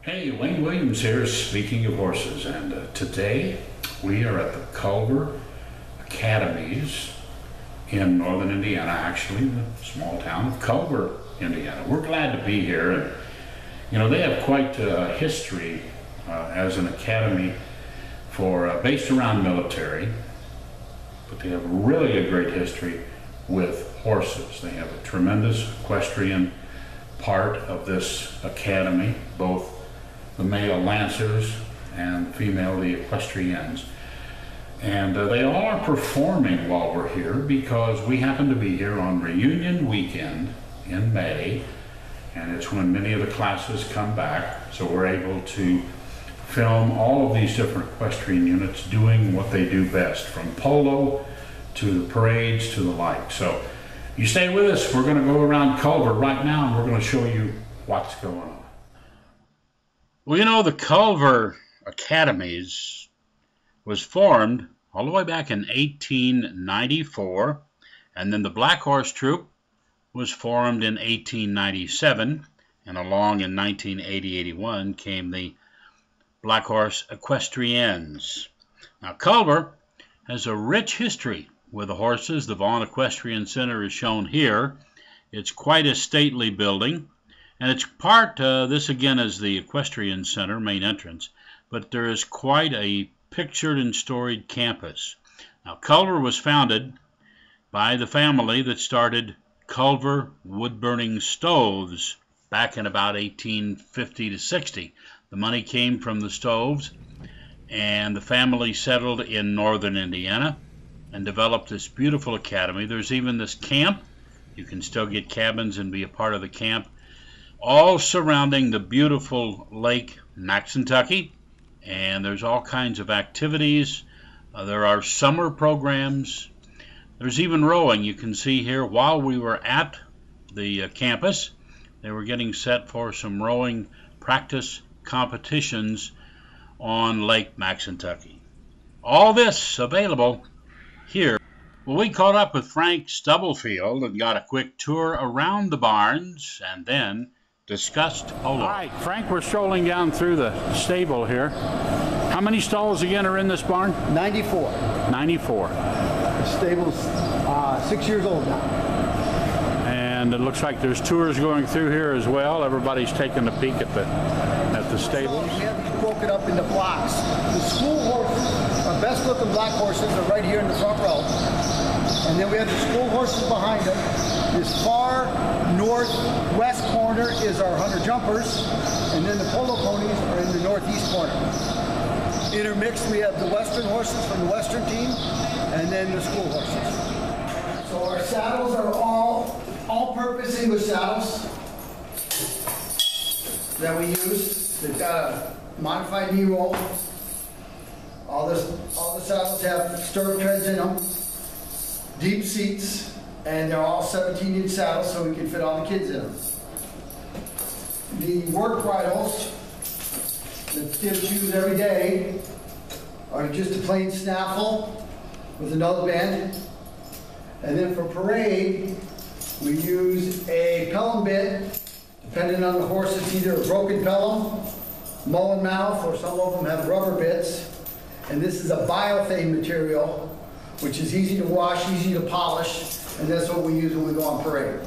Hey, Wayne Williams here, speaking of horses, and today we are at the Culver Academies in northern Indiana, actually, the small town of Culver, Indiana. We're glad to be here, and you know, they have quite a history as an academy for based around military, but they have really a great history with horses. They have a tremendous equestrian part of this academy, both the male lancers and the female, the equestrians. And they all are performing while we're here because we happen to be here on reunion weekend in May, and it's when many of the classes come back, so we're able to film all of these different equestrian units doing what they do best, from polo to the parades to the like. So you stay with us. We're going to go around Culver right now, and we're going to show you what's going on. Well, you know, the Culver Academies was formed all the way back in 1894, and then the Black Horse Troop was formed in 1897, and along in 1980-81 came the Black Horse Equestrians. Now, Culver has a rich history with the horses. The Vaughn Equestrian Center is shown here. It's quite a stately building. And it's part, this again is the Equestrian Center, main entrance, but there is quite a pictured and storied campus. Now, Culver was founded by the family that started Culver wood-burning stoves back in about 1850 to 60. The money came from the stoves, and the family settled in northern Indiana and developed this beautiful academy. There's even this camp. You can still get cabins and be a part of the camp, all surrounding the beautiful Lake Maxentucky, and there's all kinds of activities. There are summer programs. There's even rowing. You can see here while we were at the campus, they were getting set for some rowing practice competitions on Lake Maxentucky. All this available here. Well, we caught up with Frank Stubblefield and got a quick tour around the barns, and then discussed polo. All right, Frank, we're strolling down through the stable here. How many stalls again are in this barn? 94. 94. The stable's 6 years old now. And it looks like there's tours going through here as well. Everybody's taking a peek at the stables. So we have these broken up into blocks. The school horses, our best looking black horses, are right here in the front row. And then we have the school horses behind them. This far northwest corner is our hunter jumpers, and then the polo ponies are in the northeast corner. Intermixed, we have the western horses from the western team, and then the school horses. So our saddles are all-purpose English saddles that we use. They've got a modified knee roll. All the saddles have stirrup treads in them, deep seats, and they're all 17-inch saddles, so we can fit all the kids in them. The work bridles that kids use every day are just a plain snaffle with a nose band. And then for parade, we use a pelham bit. Depending on the horse, it's either a broken pelham, mullen mouth, or some of them have rubber bits. And this is a biothane material, which is easy to wash, easy to polish, and that's what we use when we go on parade.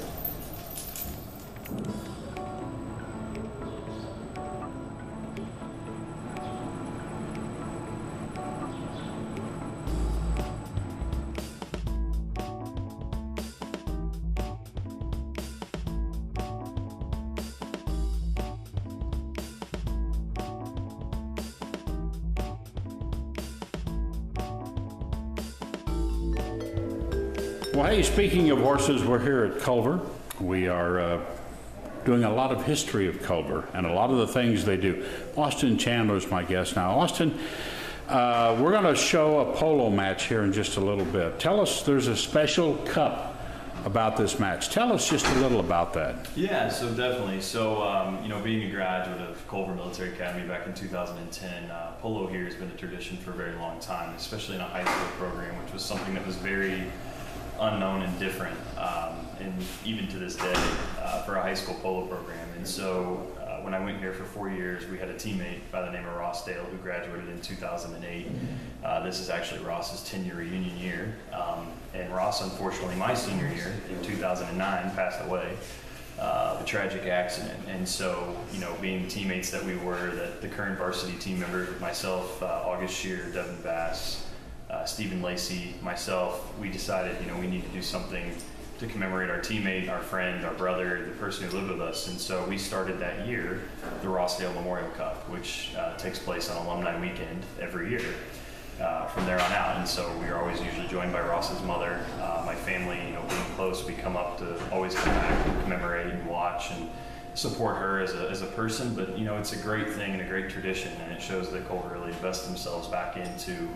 Well, hey, speaking of horses, we're here at Culver. We are doing a lot of history of Culver and a lot of the things they do. Austin Chandler's my guest now. Austin, we're going to show a polo match here in just a little bit. Tell us, there's a special cup about this match. Tell us just a little about that. Yeah, so definitely. So, you know, being a graduate of Culver Military Academy back in 2010, polo here has been a tradition for a very long time, especially in a high school program, which was something that was very unknown and different, and even to this day, for a high school polo program. And so when I went here for 4 years, we had a teammate by the name of Ross Dale who graduated in 2008. This is actually Ross's 10-year reunion year. And Ross, unfortunately, my senior year in 2009, passed away. A tragic accident. And so, you know, being teammates that we were, that the current varsity team members, myself, August Shear, Devin Bass, Stephen Lacey, myself, we decided, you know, we need to do something to commemorate our teammate, our friend, our brother, the person who lived with us. And so we started that year the Rossdale Memorial Cup, which takes place on Alumni Weekend every year from there on out. And so we are always usually joined by Ross's mother. My family, you know, being close, we come up to always come back and commemorate and watch and support her as a person. But, you know, it's a great thing and a great tradition, and it shows that Culver really invests themselves back into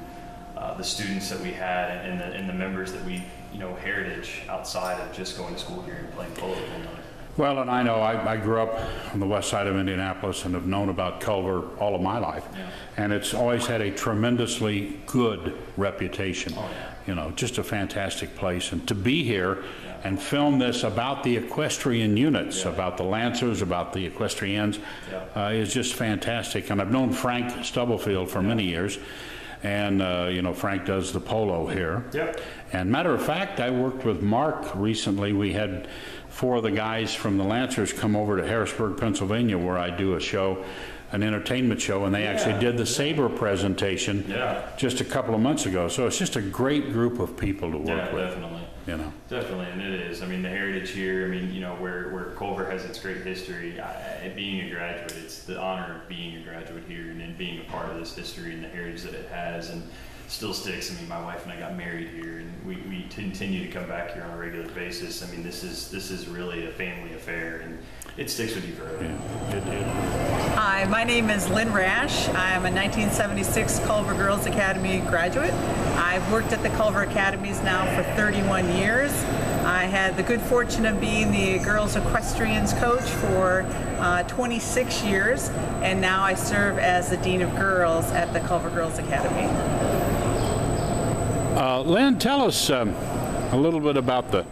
the students that we had and the members that we, you know, heritage outside of just going to school here and playing polo with one another. Well, and I know I grew up on the west side of Indianapolis and have known about Culver all of my life. Yeah. And it's always had a tremendously good reputation. Oh, yeah. You know, just a fantastic place. And to be here and film this about the equestrian units, about the Lancers, about the Equestrians, is just fantastic. And I've known Frank Stubblefield for many years. And, you know, Frank does the polo here. Yep. And matter of fact, I worked with Mark recently. We had 4 of the guys from the Lancers come over to Harrisburg, Pennsylvania, where I do a show, an entertainment show, and they actually did the saber presentation just a couple of months ago. So it's just a great group of people to work with. Definitely. You know. Definitely, and it is. I mean, the heritage here, I mean, you know, where Culver has its great history, being a graduate, it's the honor of being a graduate here and then being a part of this history and the heritage that it has and still sticks. I mean, my wife and I got married here, and we continue to come back here on a regular basis. I mean, this is really a family affair, and it sticks with you forever. Yeah, it did. Hi, my name is Lynn Rash. I am a 1976 Culver Girls Academy graduate. I've worked at the Culver Academies now for 31 years. I had the good fortune of being the girls equestrians coach for 26 years, and now I serve as the Dean of Girls at the Culver Girls Academy. Lynn, tell us a little bit about the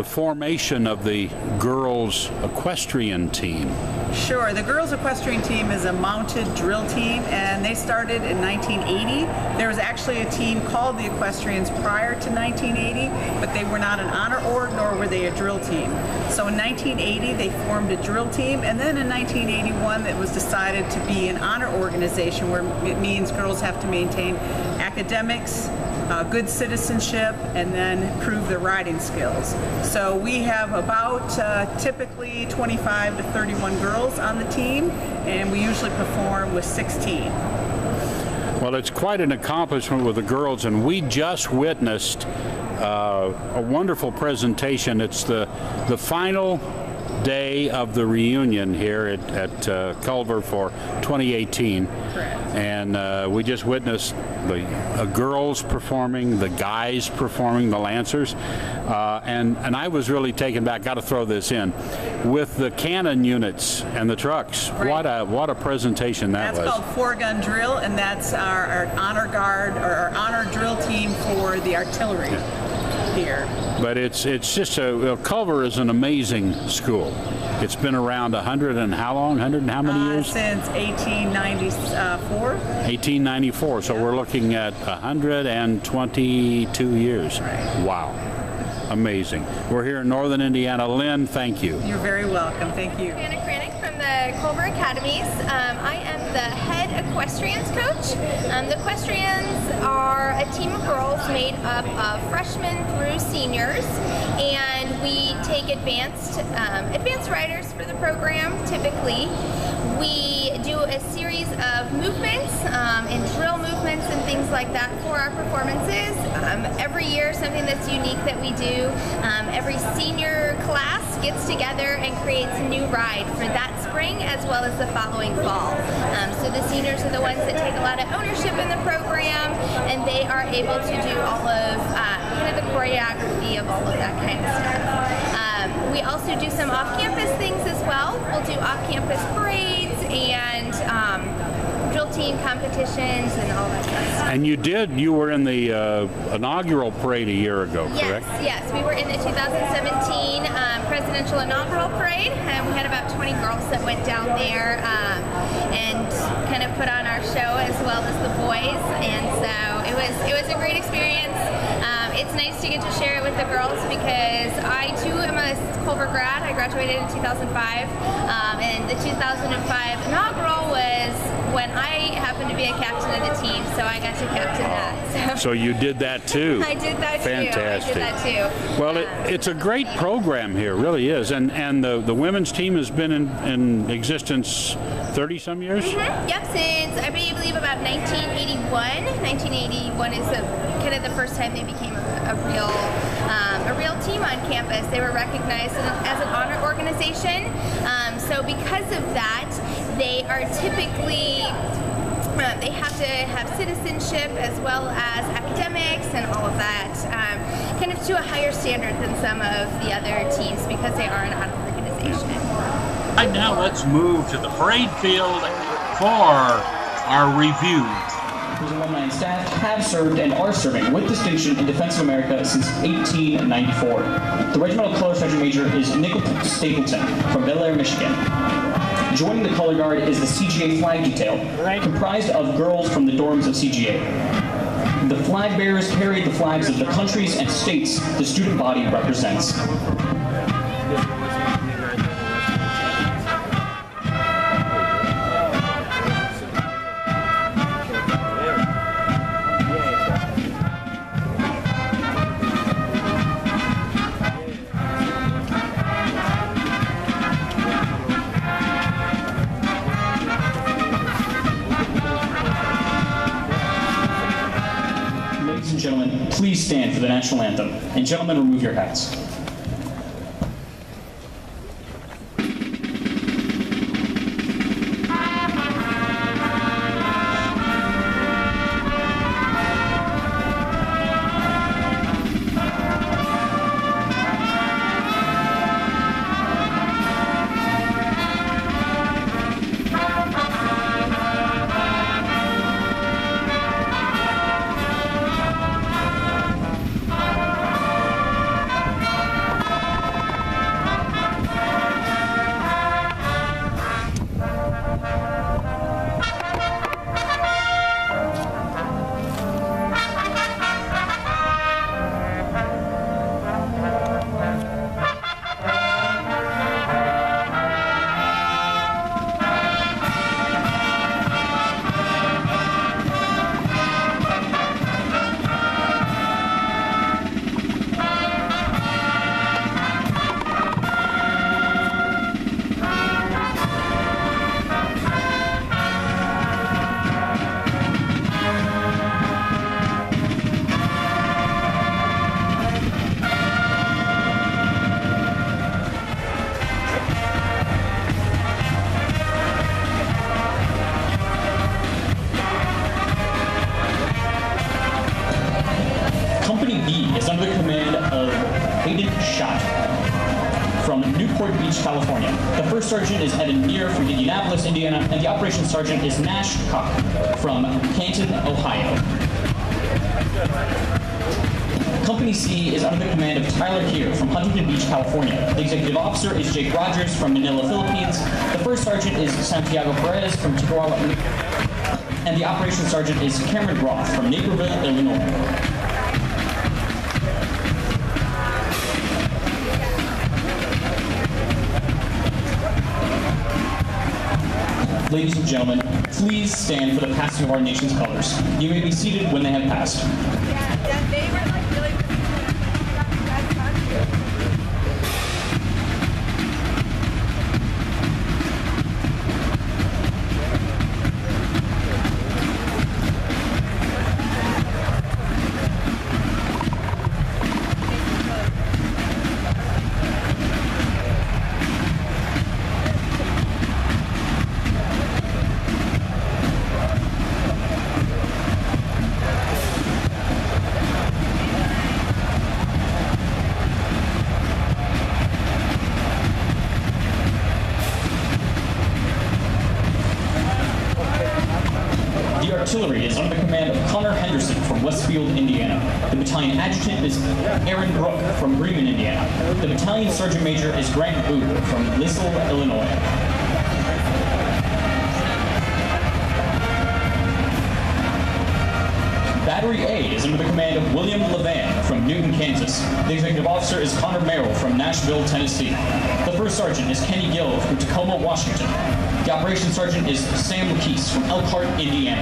formation of the girls equestrian team. Sure. The girls equestrian team is a mounted drill team, and they started in 1980. There was actually a team called the Equestrians prior to 1980, but they were not an honor org, nor were they a drill team. So in 1980 they formed a drill team, and then in 1981 it was decided to be an honor organization, where it means girls have to maintain academics, good citizenship, and then prove their riding skills. So we have about typically 25 to 31 girls on the team, and we usually perform with 16. Well, it's quite an accomplishment with the girls, and we just witnessed a wonderful presentation. It's the final day of the reunion here at Culver for 2018. Correct. And we just witnessed the girls performing, the guys performing, the Lancers, and I was really taken back. Got to throw this in with the cannon units and the trucks. Right. What a presentation that was. That's called 4-gun drill, and that's our honor guard, or our honor drill team for the artillery here. But it's just Culver is an amazing school. It's been around 100 and how long? 100 and how many years? Since 1894. 1894. So we're looking at 122 years. Right. Wow. Amazing. We're here in Northern Indiana. Lynn, thank you. You're very welcome. Thank you. Anna Kranick from the Culver Academies. I am the head equestrians coach. The equestrians are a team of girls made up of freshmen through seniors, and we take advanced riders for the program. Typically, we do a series of movements and drill movements and things like that for our performances. Every year, something that's unique that we do. Every senior class gets together and creates a new ride for that spring as well as the following fall. So the seniors are the ones that take a lot of ownership in the program, and they are able to do all of kind of the choreography of all of that kind of stuff. We also do some off-campus things as well. We'll do off-campus parades and drill team competitions and all that kind of stuff. And you were in the inaugural parade a year ago, correct? Yes, we were in the 2017 presidential inaugural parade, and we had about 20 girls that went down there and kind of put on our show as well as the boys, and so it was a great experience. It's nice to get to share it with the girls because I too am a Culver grad. I graduated in 2005, and the 2005 inaugural was when I happened to be a captain of the team, so I got to captain that. So you did that too. I did that Fantastic. too. I did that too. Well, it's a great program here, really is, and the women's team has been in existence 30-some years? Mm-hmm. Yep, since I believe about 1981. 1981 is kind of the first time they became a real team on campus. They were recognized as an honor organization. So because of that, they are typically they have to have citizenship as well as academics and all of that, kind of to a higher standard than some of the other teams because they are an honor organization. Right now, let's move to the parade field for our review. Whose alumni and staff have served and are serving with distinction in defense of America since 1894. The regimental color sergeant major is Nickel Stapleton from Bel Air, Michigan. Joining the color guard is the CGA flag detail, comprised of girls from the dorms of CGA. The flag bearers carry the flags of the countries and states the student body represents. Ladies and gentlemen, please stand for the national anthem. And gentlemen, remove your hats. California. The first sergeant is Evan Muir from Indianapolis, Indiana, and the operations sergeant is Nash Cock from Canton, Ohio. Company C is under the command of Tyler Keir from Huntington Beach, California. The executive officer is Jake Rogers from Manila, Philippines. The first sergeant is Santiago Perez from Chihuahua, and the operations sergeant is Cameron Roth from Naperville, Illinois. Ladies and gentlemen, please stand for the passing of our nation's colors. You may be seated when they have passed. Yeah, they were like really artillery is under the command of Connor Henderson from Westfield, Indiana. The battalion adjutant is Aaron Brook from Bremen, Indiana. The battalion sergeant major is Grant Booth from Lisle, Illinois. Battery A is under the command of William Levan from Newton, Kansas. The executive officer is Connor Merrill from Nashville, Tennessee. The first sergeant is Kenny Gill from Tacoma, Washington. The operations sergeant is Sam Lakeese from Elkhart, Indiana.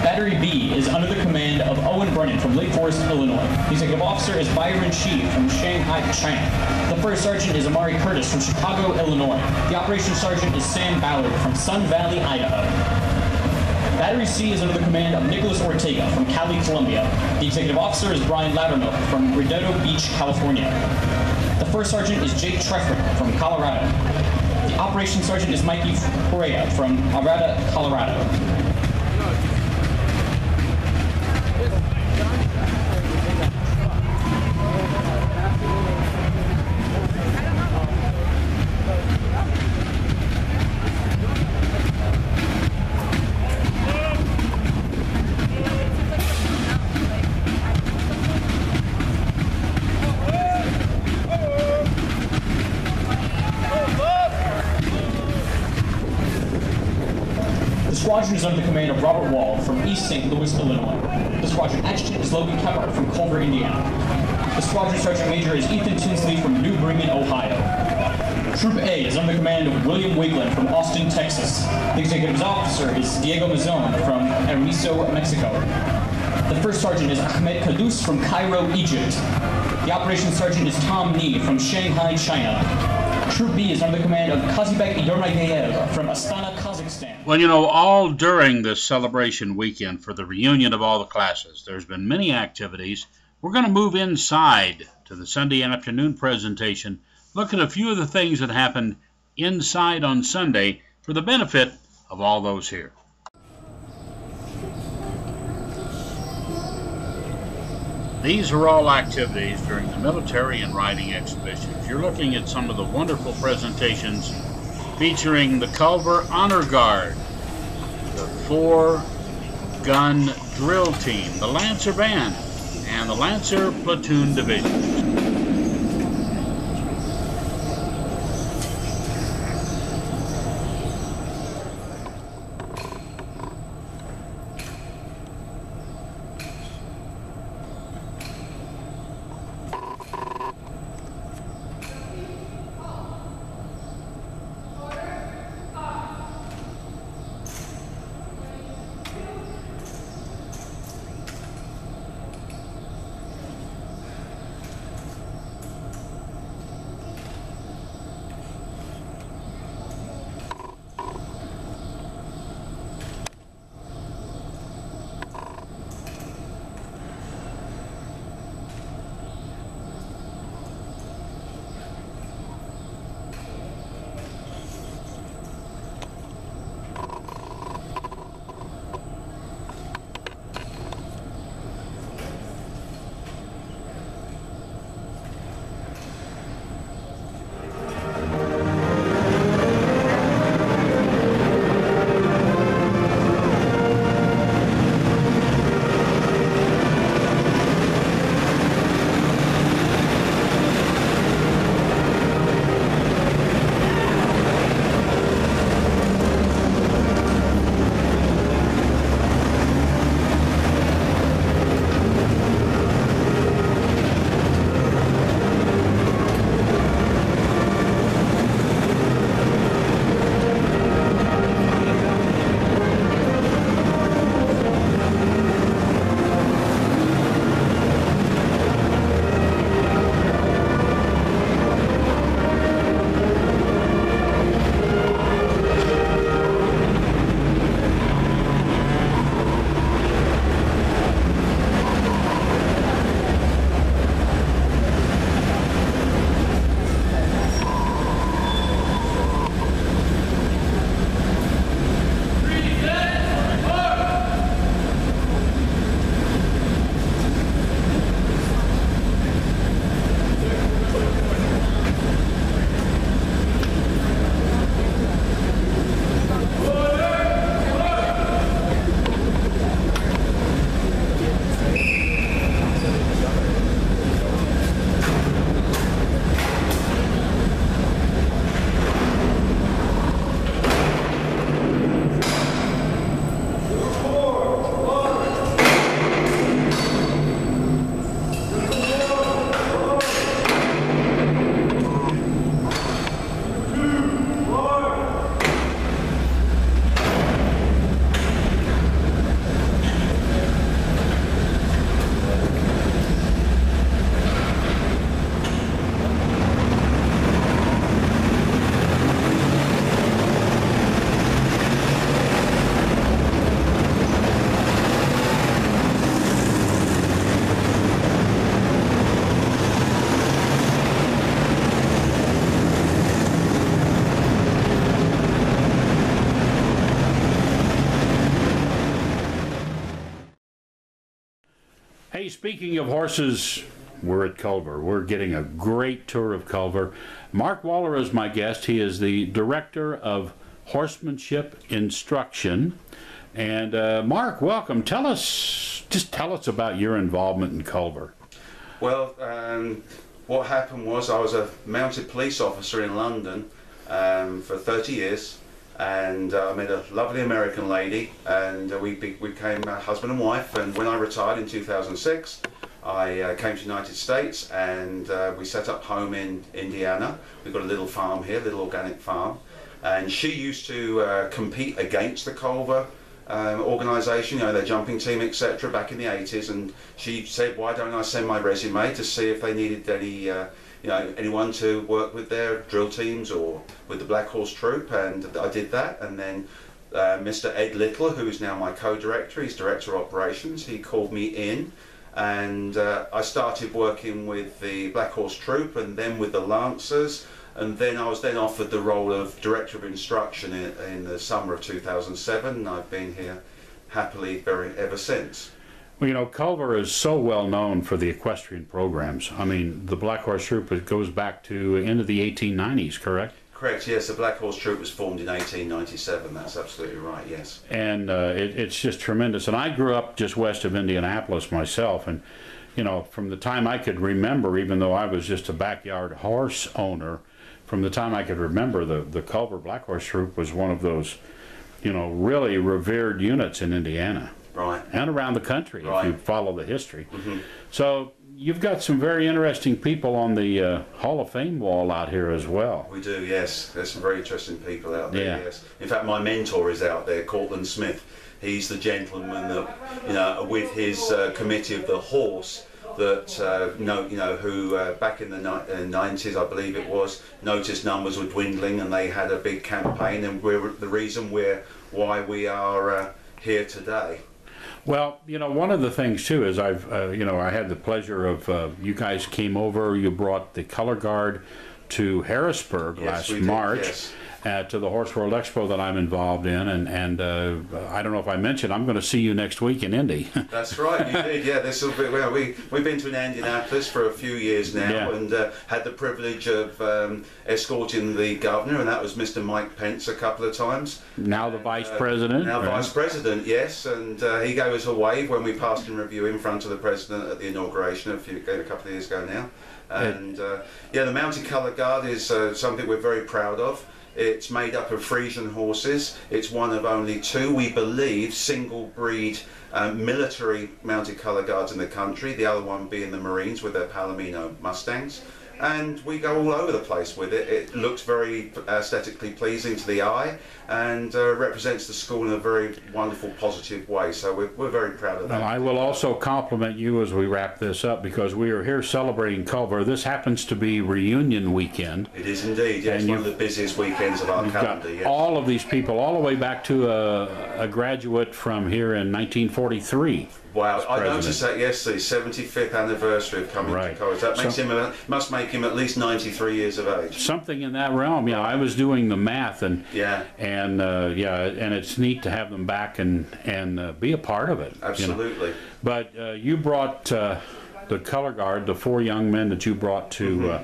Battery B is under the command of Owen Brennan from Lake Forest, Illinois. The executive officer is Byron Shi from Shanghai, China. The first sergeant is Amari Curtis from Chicago, Illinois. The operations sergeant is Sam Ballard from Sun Valley, Idaho. Battery C is under the command of Nicholas Ortega from Cali, Colombia. The executive officer is Brian Loudermilk from Redondo Beach, California. The first sergeant is Jake Treffert from Colorado. The operations sergeant is Mikey Correa from Arada, Colorado. The squadron is under the command of Robert Wall from East St. Louis, Illinois. The squadron adjutant is Logan Kepler from Culver, Indiana. The squadron sergeant major is Ethan Tinsley from New Bremen, Ohio. Troop A is under the command of William Wigland from Austin, Texas. The executive officer is Diego Mazon from Hermoso, Mexico. The first sergeant is Ahmed Kadous from Cairo, Egypt. The operations sergeant is Tom Nee from Shanghai, China. Troop B is under the command of Kazibek Idornayev from Astana, Kazakhstan. Well, you know, all during this celebration weekend for the reunion of all the classes, there's been many activities. We're going to move inside to the Sunday afternoon presentation, look at a few of the things that happened inside on Sunday for the benefit of all those here. These are all activities during the military and riding exhibitions. You're looking at some of the wonderful presentations featuring the Culver Honor Guard, the 4-gun drill team, the Lancer Band, and the Lancer Platoon Divisions. Hey, speaking of horses, we're at Culver. We're getting a great tour of Culver. Mark Waller is my guest. He is the Director of Horsemanship Instruction. And Mark, welcome. Just tell us about your involvement in Culver. Well, what happened was I was a mounted police officer in London for 30 years. And I met a lovely American lady, and we became husband and wife. And when I retired in 2006, I came to the United States, and we set up home in Indiana. We've got a little farm here, a little organic farm. And she used to compete against the Culver organisation, you know, their jumping team, etc., back in the 80s. And she said, why don't I send my resume to see if they needed any you know, anyone to work with their drill teams or with the Black Horse Troop, and I did that. And then Mr. Ed Little, who is now my co-director, he's Director of Operations, he called me in, and I started working with the Black Horse Troop and then with the Lancers, and then I was then offered the role of Director of Instruction in the summer of 2007, and I've been here happily ever since. Well, you know, Culver is so well known for the equestrian programs. I mean, the Black Horse Troop, it goes back to the end of the 1890s, correct? Correct, yes. The Black Horse Troop was formed in 1897. That's absolutely right, yes. And it's just tremendous. And I grew up just west of Indianapolis myself. And, you know, from the time I could remember, even though I was just a backyard horse owner, from the time I could remember, the Culver Black Horse Troop was one of those, you know, really revered units in Indiana. Right. And around the country, right, if you follow the history. Mm-hmm. So you've got some very interesting people on the Hall of Fame wall out here as well. We do, yes. There's some very interesting people out there, yeah. Yes. In fact, my mentor is out there, Cortland Smith. He's the gentleman that, you know, with his committee of the horse, that who back in the 90s, I believe it was, noticed numbers were dwindling, and they had a big campaign, and we're the reason why we are here today. Well, you know, one of the things too is I had the pleasure of you guys came over. You brought the color guard to Harrisburg last March. Yes. To the Horse World Expo that I'm involved in, and I don't know if I mentioned, I'm going to see you next week in Indy. That's right, you did, yeah. This will be, well, we've been to Indianapolis for a few years now, yeah, and had the privilege of escorting the governor, and that was Mr. Mike Pence a couple of times. Now the Vice President. Now Vice President, yes, and he gave us a wave when we passed in review in front of the President at the inauguration a couple of years ago now. And yeah, the Mounted Colour Guard is something we're very proud of. It's made up of Frisian horses. It's one of only two, we believe, single breed military mounted colour guards in the country, the other one being the Marines with their Palomino Mustangs. And we go all over the place with it. It looks very aesthetically pleasing to the eye, and represents the school in a very wonderful, positive way. So we're very proud of that. Well, I will also compliment you as we wrap this up, because we are here celebrating Culver. This happens to be reunion weekend. It is indeed, yes, one of the busiest weekends of our calendar. Got yes. all of these people, all the way back to a graduate from here in 1943. Wow, I noticed that yesterday, 75th anniversary of coming to college. That makes must make him at least 93 years of age. Something in that realm, yeah. I was doing the math, and and it's neat to have them back and be a part of it. Absolutely. You know. But you brought the color guard, the 4 young men that you brought to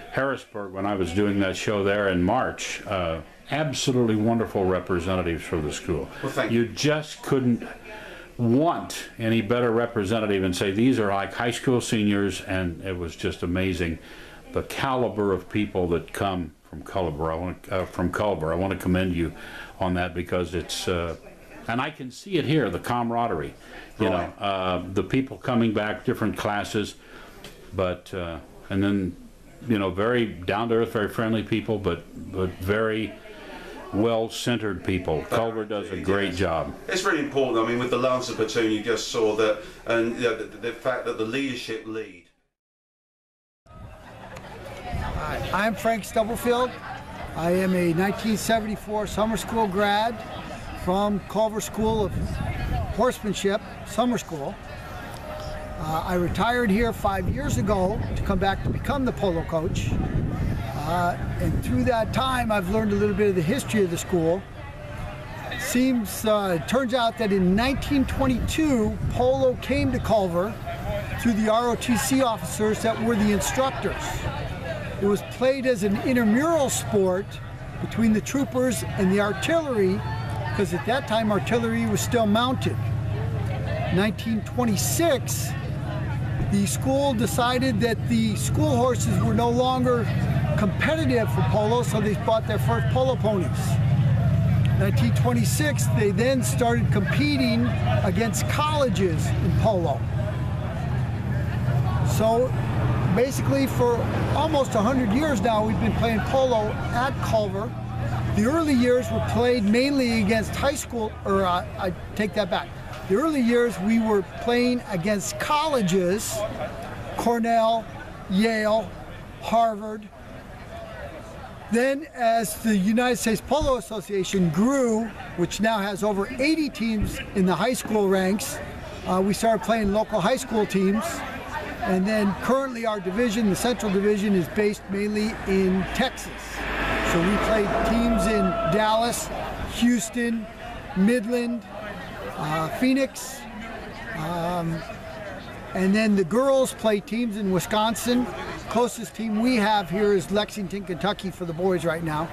Harrisburg when I was doing that show there in March. Absolutely wonderful representatives for the school. Well, thank you. You just couldn't want any better representative and say these are like high school seniors, and it was just amazing the caliber of people that come from Culver. I want to commend you on that, because it's and I can see it here, the camaraderie, you know, the people coming back, different classes, but and then, you know, very down to earth, very friendly people, but very well-centered people. Culver does a great job. It's really important. I mean, with the Lancer platoon, you just saw that, and you know, the fact that the leadership lead. Hi, I'm Frank Stubblefield. I am a 1974 summer school grad from Culver School of Horsemanship Summer School. I retired here 5 years ago to come back to become the polo coach. And through that time, I've learned a little bit of the history of the school. It turns out that in 1922, polo came to Culver to the ROTC officers that were the instructors. It was played as an intramural sport between the troopers and the artillery, because at that time artillery was still mounted. 1926, the school decided that the school horses were no longer competitive for polo, so they bought their first polo ponies. 1926, they then started competing against colleges in polo. So basically for almost 100 years now, we've been playing polo at Culver. The early years were played mainly against high school, or I take that back. The early years we were playing against colleges, Cornell, Yale, Harvard. Then as the United States Polo Association grew, which now has over 80 teams in the high school ranks, we started playing local high school teams. And then currently our division, the Central Division, is based mainly in Texas. So we played teams in Dallas, Houston, Midland, Phoenix, and then the girls play teams in Wisconsin. Closest team we have here is Lexington, Kentucky for the boys right now.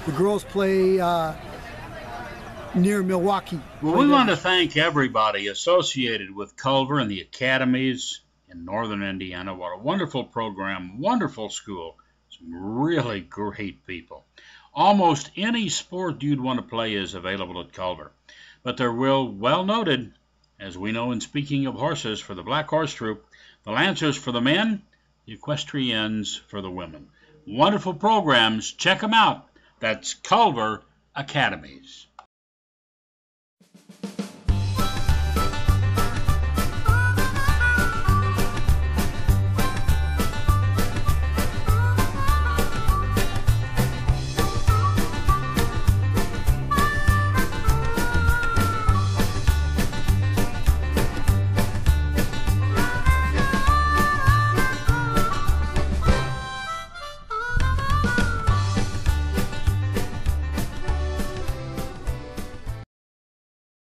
The girls play near Milwaukee. Well, we want to thank everybody associated with Culver and the academies in northern Indiana. What a wonderful program, wonderful school, some really great people. Almost any sport you'd want to play is available at Culver. But they're well noted, as we know in speaking of horses, for the Black Horse Troop, the Lancers for the men, the Equestrians for the women. Wonderful programs. Check them out. That's Culver Academies.